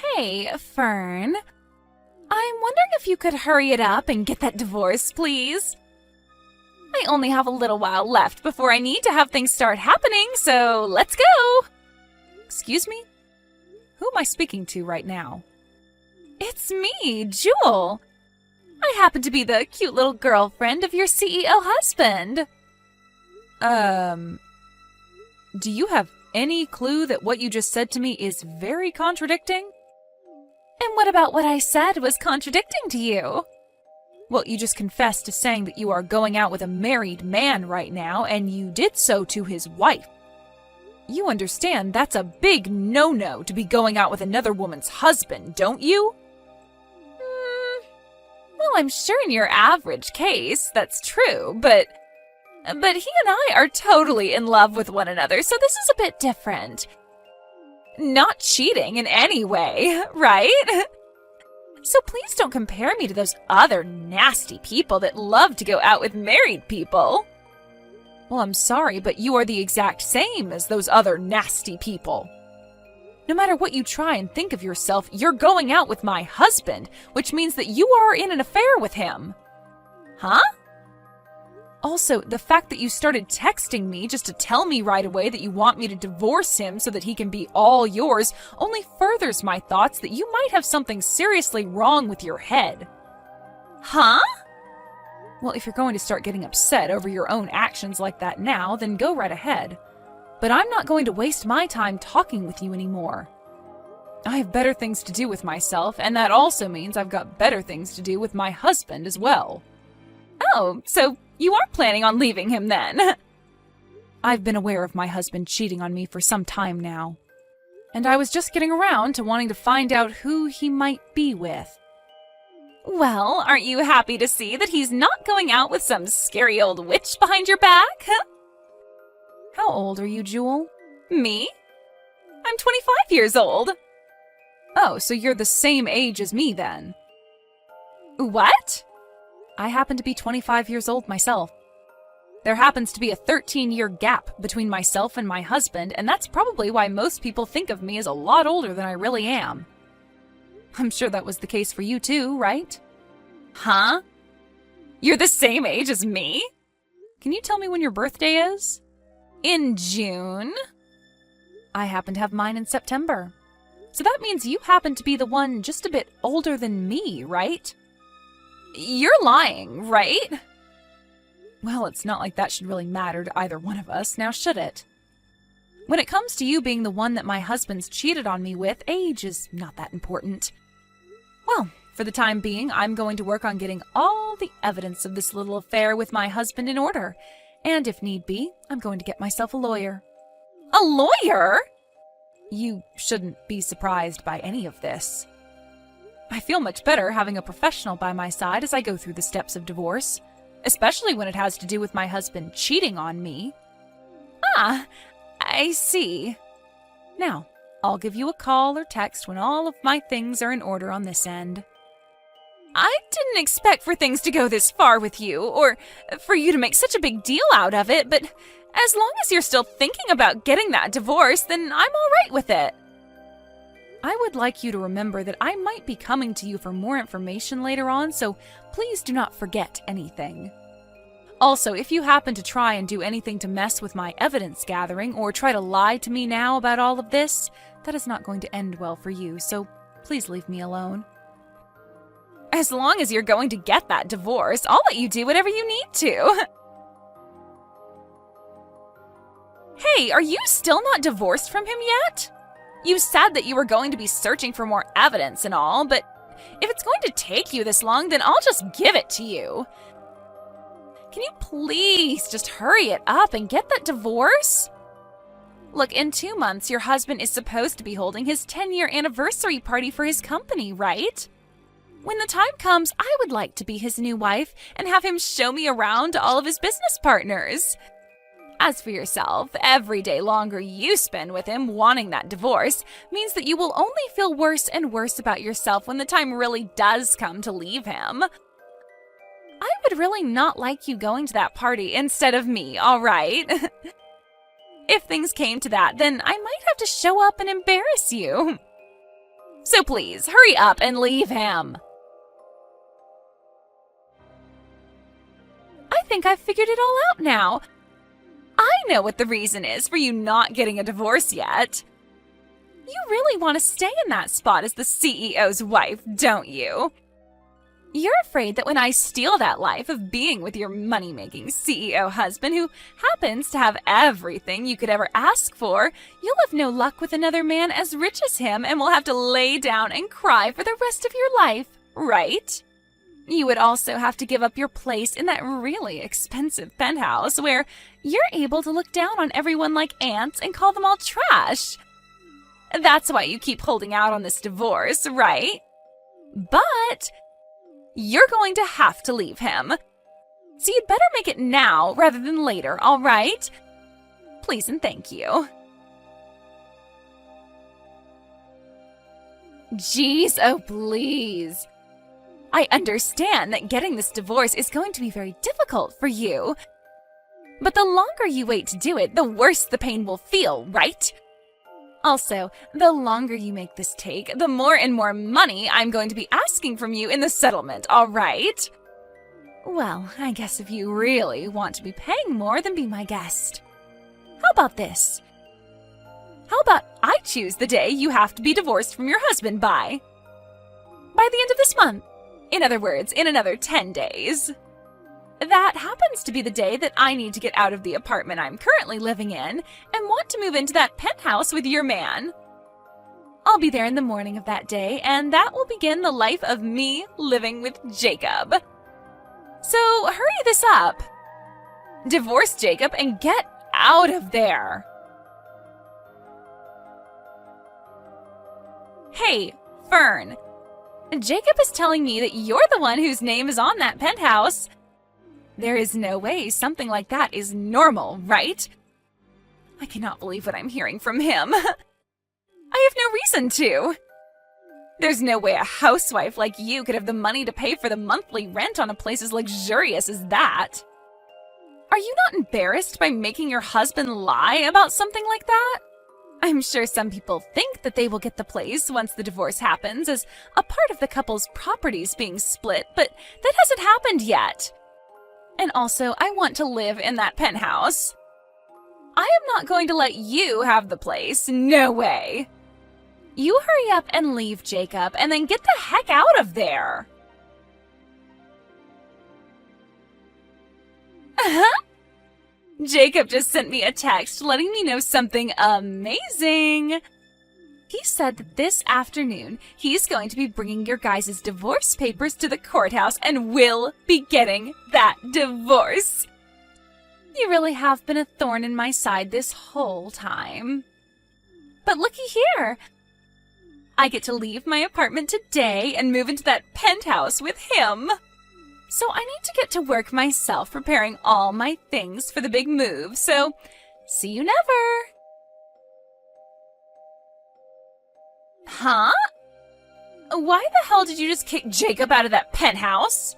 Hey, Fern. I'm wondering if you could hurry it up and get that divorce, please. I only have a little while left before I need to have things start happening, so let's go! Excuse me? Who am I speaking to right now? It's me, Jewel. I happen to be the cute little girlfriend of your CEO husband. Do you have any clue that what you just said to me is very contradicting? And what about what I said was contradicting to you? Well, you just confessed to saying that you are going out with a married man right now, and you did so to his wife. You understand that's a big no-no to be going out with another woman's husband, don't you? Well, I'm sure in your average case, that's true, but he and I are totally in love with one another, so this is a bit different. Not cheating in any way, right? So please don't compare me to those other nasty people that love to go out with married people. Well, I'm sorry, but you are the exact same as those other nasty people. No matter what you try and think of yourself, you're going out with my husband, which means that you are in an affair with him. Huh? Also, the fact that you started texting me just to tell me right away that you want me to divorce him so that he can be all yours only furthers my thoughts that you might have something seriously wrong with your head. Huh? Well, if you're going to start getting upset over your own actions like that now, then go right ahead. But I'm not going to waste my time talking with you anymore. I have better things to do with myself, and that also means I've got better things to do with my husband as well. Oh, so you are planning on leaving him then? I've been aware of my husband cheating on me for some time now, and I was just getting around to wanting to find out who he might be with. Well, aren't you happy to see that he's not going out with some scary old witch behind your back? How old are you, Jewel? Me? I'm 25 years old. Oh, so you're the same age as me then. What? I happen to be 25 years old myself. There happens to be a 13-year gap between myself and my husband, and that's probably why most people think of me as a lot older than I really am. I'm sure that was the case for you too, right? Huh? You're the same age as me? Can you tell me when your birthday is? In June? I happen to have mine in September. So that means you happen to be the one just a bit older than me, right? You're lying, right? Well, it's not like that should really matter to either one of us, now should it? When it comes to you being the one that my husband's cheated on me with, age is not that important. Well, for the time being, I'm going to work on getting all the evidence of this little affair with my husband in order. And if need be, I'm going to get myself a lawyer. A lawyer? You shouldn't be surprised by any of this. I feel much better having a professional by my side as I go through the steps of divorce, especially when it has to do with my husband cheating on me. Ah, I see. Now, I'll give you a call or text when all of my things are in order on this end. I didn't expect for things to go this far with you, or for you to make such a big deal out of it, but as long as you're still thinking about getting that divorce, then I'm all right with it. I would like you to remember that I might be coming to you for more information later on, so please do not forget anything. Also, if you happen to try and do anything to mess with my evidence gathering or try to lie to me now about all of this, that is not going to end well for you, so please leave me alone. As long as you're going to get that divorce, I'll let you do whatever you need to. Hey, are you still not divorced from him yet? You said that you were going to be searching for more evidence and all, but if it's going to take you this long, then I'll just give it to you. Can you please just hurry it up and get that divorce? Look, in 2 months, your husband is supposed to be holding his 10-year anniversary party for his company, right? When the time comes, I would like to be his new wife and have him show me around to all of his business partners. As for yourself, every day longer you spend with him wanting that divorce means that you will only feel worse and worse about yourself when the time really does come to leave him. I would really not like you going to that party instead of me, all right? If things came to that, then I might have to show up and embarrass you. So please, hurry up and leave him. I think I've figured it all out now. I know what the reason is for you not getting a divorce yet. You really want to stay in that spot as the CEO's wife, don't you? You're afraid that when I steal that life of being with your money-making CEO husband who happens to have everything you could ever ask for, you'll have no luck with another man as rich as him and will have to lay down and cry for the rest of your life, right? You would also have to give up your place in that really expensive penthouse where you're able to look down on everyone like ants and call them all trash. That's why you keep holding out on this divorce, right? But you're going to have to leave him. So you'd better make it now rather than later, all right? Please and thank you. Jeez, oh please. I understand that getting this divorce is going to be very difficult for you. But the longer you wait to do it, the worse the pain will feel, right? Also, the longer you make this take, the more and more money I'm going to be asking from you in the settlement, all right? Well, I guess if you really want to be paying more, then be my guest. How about this? How about I choose the day you have to be divorced from your husband by? By the end of this month. In other words, in another 10 days. That happens to be the day that I need to get out of the apartment I'm currently living in and want to move into that penthouse with your man. I'll be there in the morning of that day, and that will begin the life of me living with Jacob. So hurry this up. Divorce Jacob and get out of there. Hey, Fern. Jacob is telling me that you're the one whose name is on that penthouse. There is no way something like that is normal, right? I cannot believe what I'm hearing from him. I have no reason to. There's no way a housewife like you could have the money to pay for the monthly rent on a place as luxurious as that. Are you not embarrassed by making your husband lie about something like that? I'm sure some people think that they will get the place once the divorce happens as a part of the couple's properties being split, but that hasn't happened yet. And also, I want to live in that penthouse. I am not going to let you have the place. No way. You hurry up and leave, Jacob, and then get the heck out of there. Jacob just sent me a text letting me know something amazing. He said that this afternoon he's going to be bringing your guys' divorce papers to the courthouse and will be getting that divorce. You really have been a thorn in my side this whole time. But looky here. I get to leave my apartment today and move into that penthouse with him. So I need to get to work myself preparing all my things for the big move, so see you never. Huh? Why the hell did you just kick Jacob out of that penthouse?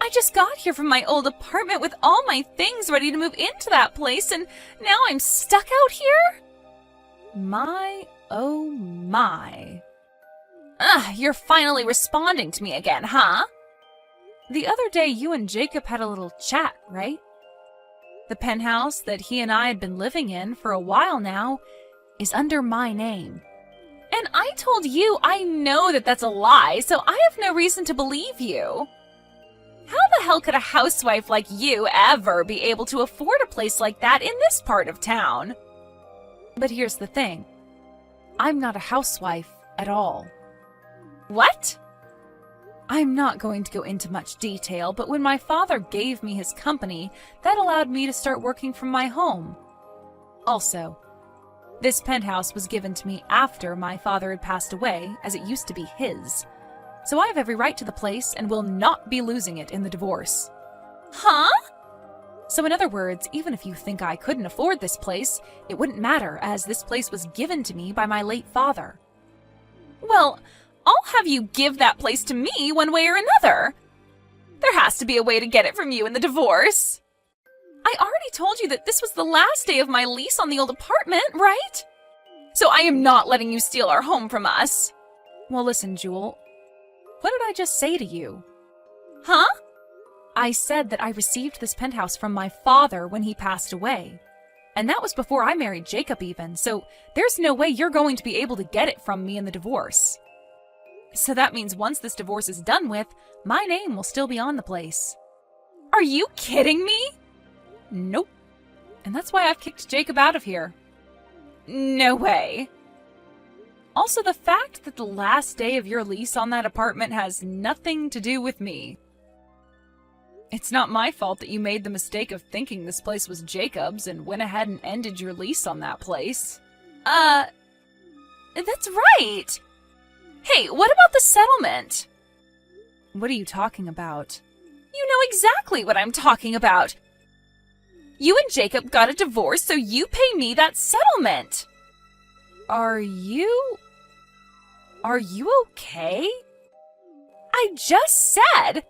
I just got here from my old apartment with all my things ready to move into that place, and now I'm stuck out here? My, oh my. You're finally responding to me again, huh? The other day you and Jacob had a little chat, right? The penthouse that he and I had been living in for a while now is under my name. And I told you I know that that's a lie, so I have no reason to believe you. How the hell could a housewife like you ever be able to afford a place like that in this part of town? But here's the thing. I'm not a housewife at all. What? I'm not going to go into much detail, but when my father gave me his company, that allowed me to start working from my home. Also, this penthouse was given to me after my father had passed away, as it used to be his. So I have every right to the place and will not be losing it in the divorce. Huh? So in other words, even if you think I couldn't afford this place, it wouldn't matter, as this place was given to me by my late father. Well, I'll have you give that place to me one way or another. There has to be a way to get it from you in the divorce. I already told you that this was the last day of my lease on the old apartment, right? So I am not letting you steal our home from us. Well, listen, Jewel. What did I just say to you? Huh? I said that I received this penthouse from my father when he passed away. And that was before I married Jacob even, so there's no way you're going to be able to get it from me in the divorce. So that means once this divorce is done with, my name will still be on the place. Are you kidding me? Nope. And that's why I've kicked Jacob out of here. No way. Also, the fact that the last day of your lease on that apartment has nothing to do with me. It's not my fault that you made the mistake of thinking this place was Jacob's and went ahead and ended your lease on that place. That's right! Hey, what about the settlement? What are you talking about? You know exactly what I'm talking about. You and Jacob got a divorce, so you pay me that settlement. Are you okay? I just said,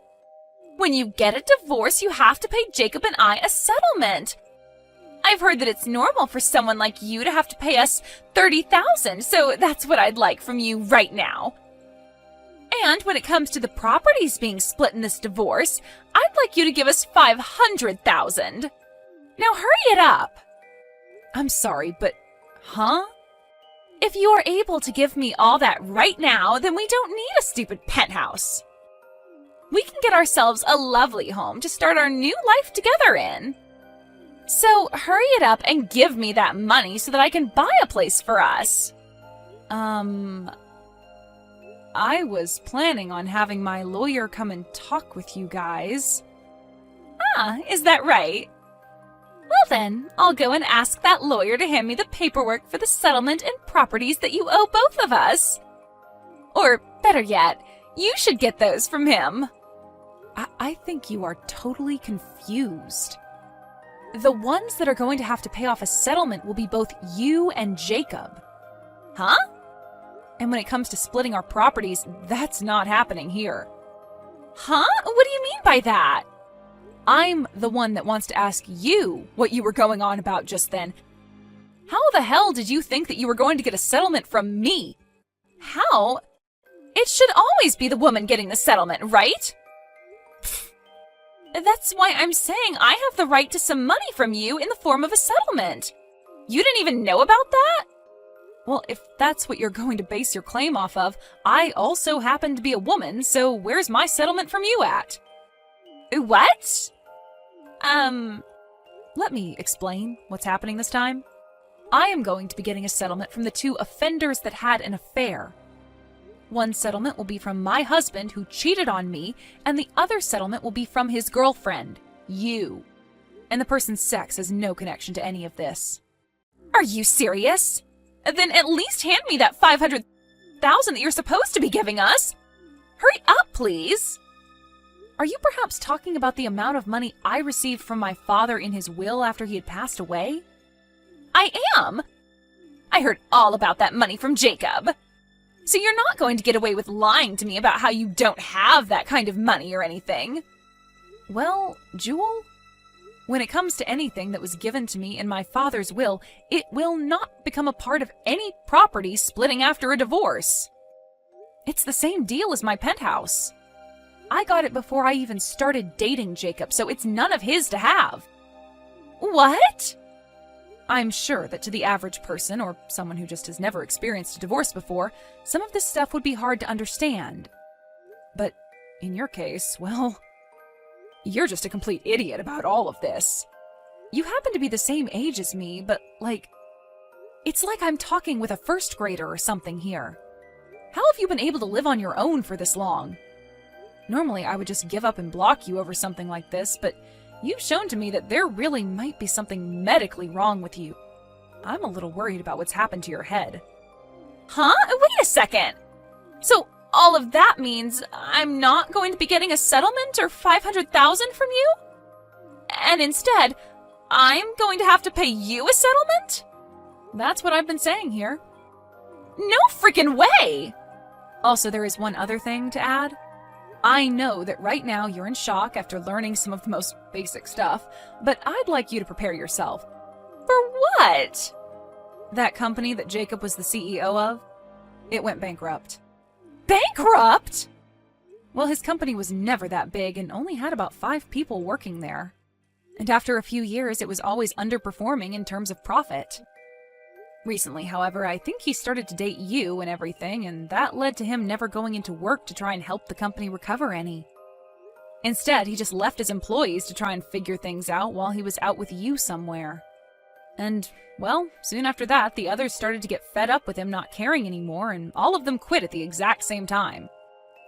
when you get a divorce, you have to pay Jacob and I a settlement. I've heard that it's normal for someone like you to have to pay us $30,000, so that's what I'd like from you right now. And when it comes to the properties being split in this divorce, I'd like you to give us $500,000. Now hurry it up. I'm sorry, but huh? If you are able to give me all that right now, then we don't need a stupid penthouse. We can get ourselves a lovely home to start our new life together in. So hurry it up and give me that money so that I can buy a place for us. I was planning on having my lawyer come and talk with you guys. Ah, is that right? Well then, I'll go and ask that lawyer to hand me the paperwork for the settlement and properties that you owe both of us. Or, better yet, you should get those from him. I think you are totally confused. The ones that are going to have to pay off a settlement will be both you and Jacob. Huh? And when it comes to splitting our properties, that's not happening here. Huh? What do you mean by that? I'm the one that wants to ask you what you were going on about just then. How the hell did you think that you were going to get a settlement from me? How? It should always be the woman getting the settlement, right? Pfft. That's why I'm saying I have the right to some money from you in the form of a settlement. You didn't even know about that? Well, if that's what you're going to base your claim off of, I also happen to be a woman, so where's my settlement from you at? What? Let me explain what's happening this time. I am going to be getting a settlement from the two offenders that had an affair. One settlement will be from my husband who cheated on me, and the other settlement will be from his girlfriend, you. And the person's sex has no connection to any of this. Are you serious? Then at least hand me that $500,000 that you're supposed to be giving us. Hurry up, please. Are you perhaps talking about the amount of money I received from my father in his will after he had passed away? I am. I heard all about that money from Jacob. So you're not going to get away with lying to me about how you don't have that kind of money or anything. Well, Jewel, when it comes to anything that was given to me in my father's will, it will not become a part of any property splitting after a divorce. It's the same deal as my penthouse. I got it before I even started dating Jacob, so it's none of his to have. What? I'm sure that to the average person, or someone who just has never experienced a divorce before, some of this stuff would be hard to understand. But in your case, well, you're just a complete idiot about all of this. You happen to be the same age as me, but it's like I'm talking with a first grader or something here. How have you been able to live on your own for this long? Normally, I would just give up and block you over something like this, but you've shown to me that there really might be something medically wrong with you. I'm a little worried about what's happened to your head. Huh? Wait a second! So, all of that means I'm not going to be getting a settlement or $500,000 from you? And instead, I'm going to have to pay you a settlement? That's what I've been saying here. No freaking way! Also, there is one other thing to add. I know that right now you're in shock after learning some of the most basic stuff, but I'd like you to prepare yourself. For what? That company that Jacob was the CEO of, it went bankrupt. Bankrupt? Well, his company was never that big and only had about 5 people working there. And after a few years, it was always underperforming in terms of profit. Recently, however, I think he started to date you and everything, and that led to him never going into work to try and help the company recover any. Instead, he just left his employees to try and figure things out while he was out with you somewhere. And, well, soon after that, the others started to get fed up with him not caring anymore, and all of them quit at the exact same time.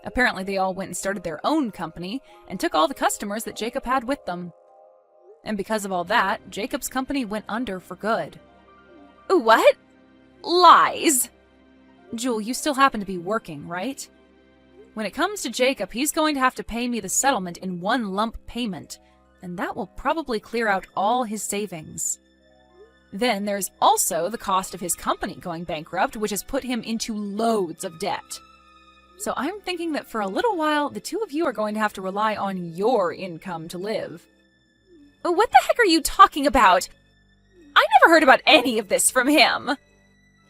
Apparently, they all went and started their own company and took all the customers that Jacob had with them. And because of all that, Jacob's company went under for good. What? Lies! Jewel, you still happen to be working, right? When it comes to Jacob, he's going to have to pay me the settlement in one lump payment, and that will probably clear out all his savings. Then there's also the cost of his company going bankrupt, which has put him into loads of debt. So I'm thinking that for a little while, the two of you are going to have to rely on your income to live. What the heck are you talking about? I never heard about any of this from him.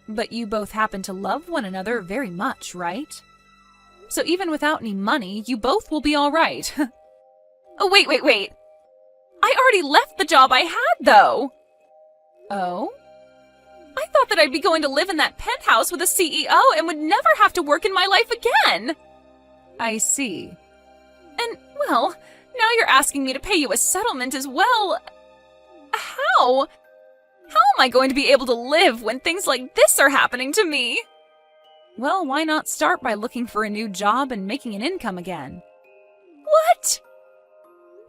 But you both happen to love one another very much, right? So even without any money, you both will be all right. Wait. I already left the job I had, though. Oh? I thought that I'd be going to live in that penthouse with a CEO and would never have to work in my life again. I see. And, well, now you're asking me to pay you a settlement as well. How? How am I going to be able to live when things like this are happening to me? Well, why not start by looking for a new job and making an income again? What?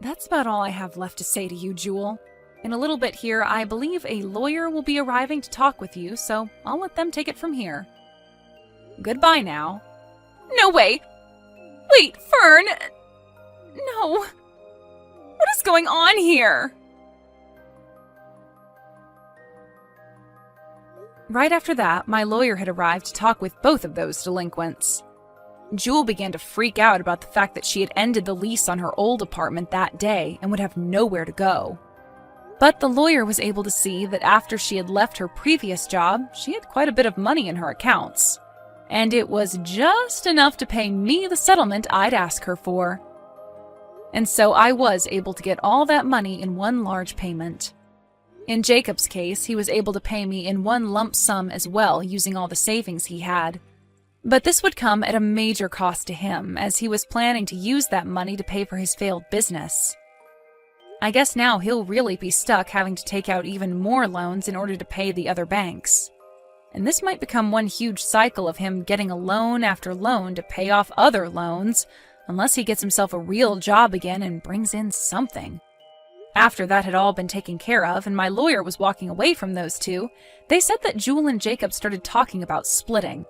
That's about all I have left to say to you, Jewel. In a little bit here, I believe a lawyer will be arriving to talk with you, so I'll let them take it from here. Goodbye now. No way! Wait, Fern! No! What is going on here? Right after that, my lawyer had arrived to talk with both of those delinquents. Jewel began to freak out about the fact that she had ended the lease on her old apartment that day and would have nowhere to go. But the lawyer was able to see that after she had left her previous job, she had quite a bit of money in her accounts. And it was just enough to pay me the settlement I'd ask her for. And so I was able to get all that money in one large payment. In Jacob's case, he was able to pay me in one lump sum as well, using all the savings he had. But this would come at a major cost to him, as he was planning to use that money to pay for his failed business. I guess now he'll really be stuck having to take out even more loans in order to pay the other banks. And this might become one huge cycle of him getting a loan after loan to pay off other loans, unless he gets himself a real job again and brings in something. After that had all been taken care of and my lawyer was walking away from those two, they said that Jewel and Jacob started talking about splitting.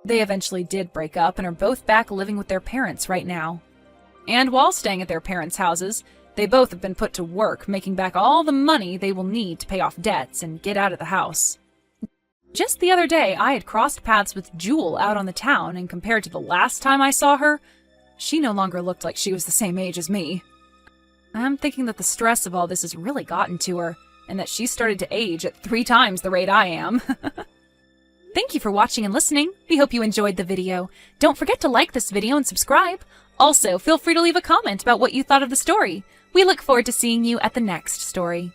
They eventually did break up and are both back living with their parents right now. And while staying at their parents' houses, they both have been put to work making back all the money they will need to pay off debts and get out of the house. Just the other day, I had crossed paths with Jewel out on the town, and compared to the last time I saw her, she no longer looked like she was the same age as me. I'm thinking that the stress of all this has really gotten to her, and that she started to age at 3 times the rate I am. Thank you for watching and listening. We hope you enjoyed the video. Don't forget to like this video and subscribe. Also, feel free to leave a comment about what you thought of the story. We look forward to seeing you at the next story.